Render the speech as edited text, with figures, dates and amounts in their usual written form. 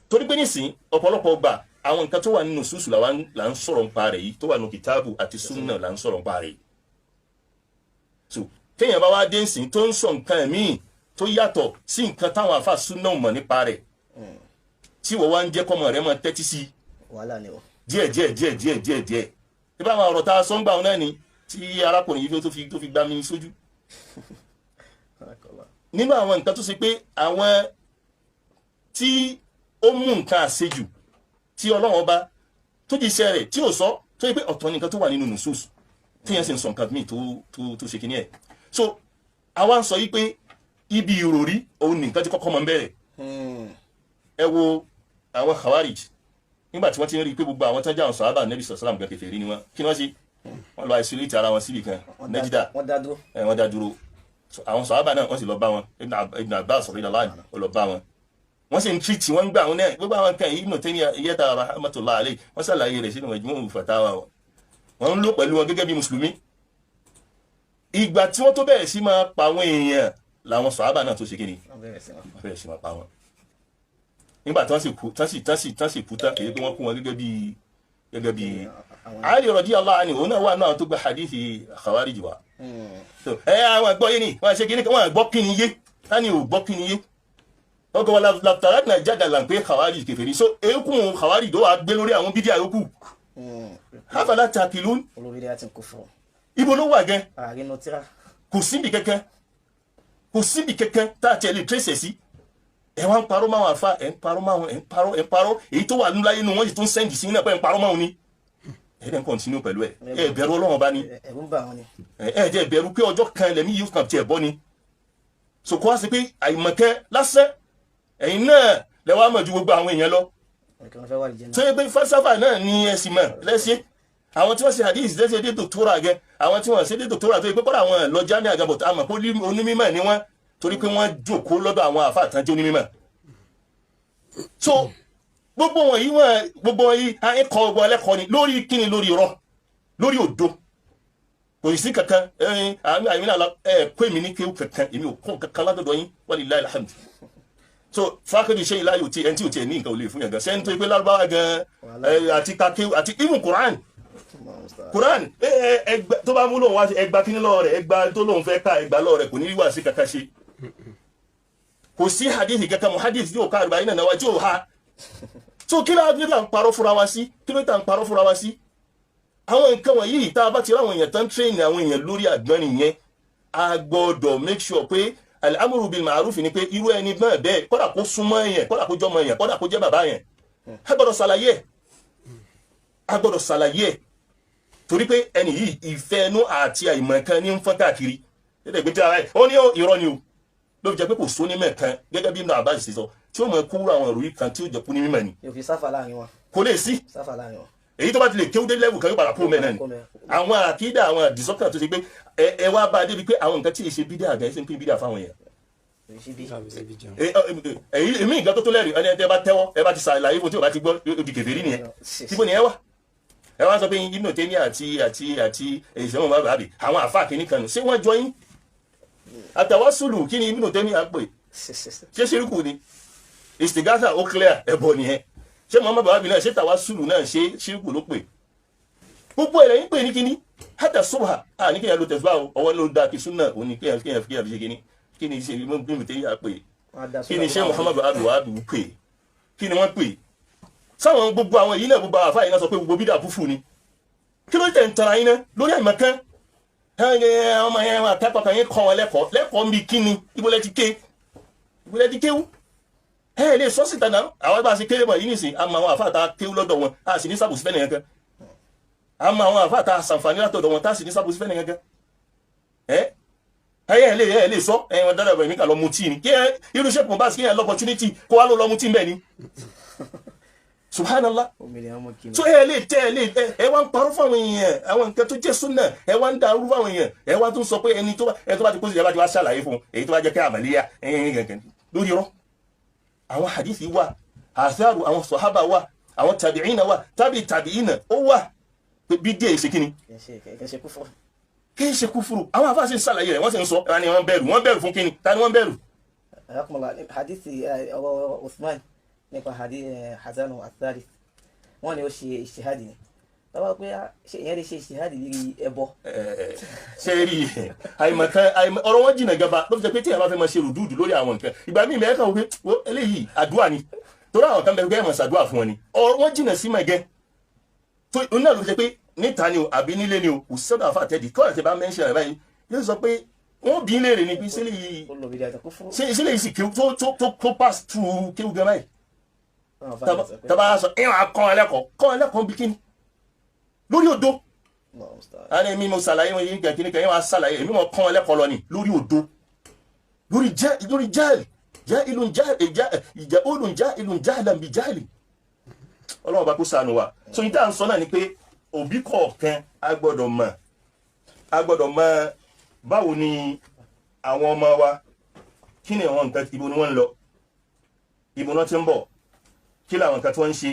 torí pé nísìn ọ̀pọ̀lọpọ̀ gbà àwọn nǹkan tó wà nínú sùsù là ń sọ̀rọ̀ ń pa rẹ̀ yìí tó wà nínú kìtáàbù àti súnà là ń sọ̀rọ̀ ń pa rẹ̀ yìí. so kéèyàn bá wá dé nsìn tó ń sọ nǹkan míì tó yàtọ̀ sí nǹkan táwọn àfa súnà mọ̀ nípa rẹ̀ tí wọ́n wá ń jẹ́ kọ́mọ rẹ̀ máa tẹ́tí sí wàhálà ni o. díẹ̀ ibà àwọn ọ̀rọ̀ tá a sọ ń gbà wọn náà ni tí arákùnrin yìí tó fi gbá mi sójú. nínú àwọn nǹkan tó ṣe pé àwọn tí ó mú nǹkan àṣejù tí Ọlọ́run ọba tó di iṣẹ́ rẹ̀ tí ò sọ tó yẹ pé ọ̀tọ̀ nìkan tó wà nínú nùsùs tí yẹn sì ń sọ nǹkan míì tó ṣe kìíní ẹ̀. so àwa ń sọ yìí pé ibi ìròrí òun nìkan tí kọ́kọ́ máa ń bẹ̀rẹ̀. ẹ wo àwọn Khawarij nígbà tí wọ́n ti ń rí i pé gbogbo àwọn tọ́jú àwọn sàhábà Nábì sallallahu alaihi wasallam gan kèfèrí ni wọ́n kí ni wọ́n ṣe wọ́n lọ isolate ara wọn síbì kan Najida wọ́n dá dúró àwọn sàhábà náà wọ́n sì lọ bá wọn Ibn Abbas radiyallahu anhu ó lọ bá wọn wọ́n sì ń tírìtì wọ́n gbà wọn náà gbogbo àwọn kan Ibn Taymiyyah rahmatullahi alayhi wọ́n ṣàlàyé rẹ̀ sínú Majmu' fatawa wọn wọ́n ń lò pẹ̀lú wọn gẹ́gẹ́ bí mùsùlùmí. ìgbà tí wọ́n tó bẹ̀rẹ̀ sí máa pa àwọn èèyàn làwọn sàhábà náà tó ṣe kíni wọ́n bẹ̀rẹ̀ sí máa pa wọn. nígbà tí wọ́n sì kú tán kìí pé wọ́n kú wọn gẹ́gẹ́ bí Ali radiyallahu anhu òun náà wà náà tó gba hadithi Khawarij wa. àwọn gbọ́ yé ni wọ́n ṣe kíní wọ́n gbọ́ kíni yé tani ò gbọ́ kíni yé ọkọ̀ wọn laftarat náà jáde là ń pé Khawarij kèfèrí so eékún Khawarij tó wà gbé lórí àwọn bídíà yòókù. afala taqilun olórí àti kòfò. ibo ló wà gan. ààrẹ nù tíra. kò síbi kankan tá a tiẹ̀ lè tẹ̀sẹ̀ sí. ẹ wá ń parọ́ máwọn àfa ẹ̀ ń parọ́ máwọn ẹ̀ ń parọ́ èyí tó wà níláyé nu wọ́n sì tún sẹ́ǹdì sí náà pé ń parọ́ máwọn ni. ẹ dẹ́n kọ́ntínú pẹ̀lú ẹ bẹ̀rù Ọlọ́run bá ní. ẹ̀rù ń bà wọ́n ni. ẹ jẹ́ bẹ̀rù pé ọjọ́ kan lẹ́mí yóò kàn tiẹ̀ bọ́ ni. so kó wá sí pé àìmọ̀kẹ́ lásán ẹ̀yin náà lẹ́wọ́ àmọ̀ ju gbogbo àwọn èèyàn lọ. tó yẹ pé falsafa náà ni ẹ̀sìn mọ̀ lẹ́sìn àwọn tí wọ́n ṣe hadith lẹ́sìn dé dòtórà gẹ àwọn tí wọ́n ṣe dé dòtórà tó yẹ pé kọ́dà àwọn lọ jáde àgàbọ̀ àmọ̀ pé onímọ̀ ni wọ́n torí pé wọ́n jókòó lọ́dọ̀ àwọn àfa àtànjẹ́ onímọ̀. so gbogbo wọn yìí ẹ̀kọ́ ọgbọ́n ẹlẹ́kọ̀ọ́ ni lórí kíni lórí irọ́ lórí òdo kò sí kankan àmì náà kó èmi ní kéwù kankan èmi ò kọ́ kankan ládọ́dọ̀ yín walillahi alhamd. so fákèdè ṣe ìlà yòó tí ẹni tí ò tiẹ̀ ní nǹkan ò lè fún yàn gan sẹ́ni tó yẹ pé lárúbáwá gan àti kakéwù àti even Quran tó bá mú lòun wá ẹgbà kíní lọ́wọ́ rẹ̀ ẹgbà tó lòun fẹ́ ká ẹgbà lọ́wọ́ rẹ̀ kò ní wá sí kankan ṣe kò sí hadith kankan mu hadith yóò ká àrùbá yín náà wá tí ò ha so kí ló dé tá à ń parọ́ fúnra wa sí àwọn nǹkan wọ̀nyí tá a bá ti ráwọn èèyàn tán tírẹ́ẹ̀nì àwọn èèyàn lórí àgbọ̀nrín yẹn a gbọ́dọ̀ make sure pé al-amru bil ma'ruf ni pé irú ẹni náà bẹ́ẹ̀ kódà kó súnmọ́ yẹn kódà kó jọmọ yẹn kódà kó jẹ́ bàbá yẹn a gbọ́dọ̀ ṣàlàyé ẹ̀ torí pé ẹni yìí ìfẹ́ ẹnu àti àìmọ̀ kan ní ń fọ́n káàkiri lédè gbé tí ara ẹ̀ ó ní irọ́ ni o ló fi jẹ́ pé kò sóní mẹ́ẹ̀kan gẹ́gẹ́ bí Ibn Abbas ṣe sọ tí ó mọ̀ kúrò àwọn ìròyìn kan tí ó jẹ́ kú ní mímọ̀ ni. yóò fi sáfà láàrin wọn. kò lè sí. sáfà láàrin wọn. èyí tó bá ti lè kéwú dé lẹ́wù kan yóò padà kúrò mẹ́ẹ̀ náà ni. àwọn àkídà àwọn àdìsọ́kàn tó ṣe pé ẹ wá bá a débi pé àwọn nǹkan tí ì ṣe bídà àgbà ẹ ṣe ń pín bídà fáwọn èèyàn. èmi nǹkan tó lẹ́rìí ẹni ẹ bá tẹ́wọ́ ẹ bá ti ṣàlàyé fún tí ò bá ti gbọ́ òdì kèfèrí nìyẹn síbò ni ẹ wà ẹ wá sọ pé Ibn Taymiyyah àti ìṣẹ́wọ̀n bàbá àbí àwọn àfáà kìíní kan ṣé wọ́n jọ yín àtàwásùlù kí ni Ibn Taymiyyah pè ṣé ṣírùkù ni istighatha ó clear ẹbọ nìyẹn ṣé Muhammad bàbá náà ṣé tàwásùlù náà ṣe ṣírùkù ló pè gbogbo ẹ̀rẹ̀ yín pè ní kíní hátà subha ní kéèyàn ló tẹ̀síwá ọwọ́ ló dá kí súnà òní kéèyàn fi ṣe kíní kí ni ṣe Ibn Taymiyyah pè kí ni ṣé Muhammad bàbá pè kí ni wọ́n pè sáwọn gbogbo àwọn yìí náà gbogbo àfáà yìí náà sọ pé gbogbo bídà kúfù ni kí ló tẹ̀ ń tara yín náà lórí àìmọ̀kan ọmọ yẹn wọn akẹ́kọ̀ọ́ kan yẹn kọ́ wọn lẹ́kọ̀ọ́ ń bi kíni ìbúlẹ̀ ti kéwú ẹ lè sọ síta náà àwọn bá a ṣe kéré bọ̀ yìí nìsín àmọ́ àwọn àfáà tá a kéwú lọ́dọ̀ wọn a sì ní sàbòsí fẹ́ nìyẹn kan àmọ́ àwọn àfáà tá a sàǹfààní látọ̀dọ̀ wọn tá a sì ní sàbòsí fẹ́ nìyẹn kan ẹ lè sọ wọn dáadáa bẹ̀rẹ̀ mi kà lọ mutí ni kí irú ṣẹ́pù bá sì kí ẹ lọ opportunity kó wá ló lọ mutí mbẹ́ ni subhanallah so ẹ wá ń parọ́ fáwọn èèyàn àwọn nǹkan tó jẹ́ súnà ẹ wá ń darú fáwọn èèyàn ẹ wá tún sọ pé ẹni tó bá ti kó sí ẹ bá ti wá ṣàlàyé fún èyí tó bá jẹ́ kí àmàlíyà gẹ̀gẹ̀ lórí rọ́ àwọn hadithi wà àtharu àwọn sọ̀hábà wà àwọn tàbíìnà wà tàbíìnà ó wà bí díẹ̀ ìṣe kíni kí ń ṣe kúfúrú àwọn afáàṣì ń ṣàlàyé rẹ̀ wọ́n sì ń sọ wọ́n bẹ̀rù fún kíni ta ni wọ́n bẹ̀rù. hadithi ọ̀rọ̀ Uthman nípa Hasanu Al-Thalith wọ́n ní ó ṣe ìṣèhádì ni bàbá pé ìyẹn lè ṣe ìṣèhádì lórí ẹbọ. ṣe rí àìmọ̀kan ọ̀rọ̀ wọn jìnnà gaba ló fi jẹ́ pé tí ẹ bá fẹ́ máa ṣe rùdúùdù lórí àwọn nǹkan ìgbà míì mẹ́ẹ̀kan wò pé eléyìí àdúrà ni torí àwọn kan bẹ̀rẹ̀ pé ẹ̀mọ̀ ṣàdúrà fún wọn ni ọ̀rọ̀ wọn jìnnà sí mẹ́gẹ́ tó náà ló fi jẹ́ pé níta ni o àbí nílé ni o kò sọ́dọ̀ àfa àtẹ́dì kọ́ àti bá mẹ́ńṣẹ̀ rẹ̀ báyìí yóò sọ pé wọ́n bí léèrè ni pé sílẹ̀ yìí sì tó pass through kéwù gan báyìí tàbá sọ ìwọ̀n akọ́ ẹlẹ́kọ̀ọ́ bí kíni lórí odó àní mi mo ṣàlàyé wọn yìí kìíní kan yẹn wàá ṣàlàyé èmi mo kọ́ ẹlẹ́kọ̀ọ́ lọ ni lórí odó lórí jáàlì ìlú jáàlì jáàlì ọlọ́run bá kó ṣàánú wa so yìí tá à ń sọ náà ni pé òbí kọ̀ọ̀kan a gbọ́dọ̀ mọ̀ báwo ni àwọn ọmọ wa kí ni àwọn nǹkan ibo ni wọ́n ń lọ ibo náà ti ń bọ̀ kí làwọn nǹkan tí wọ́n ń ṣe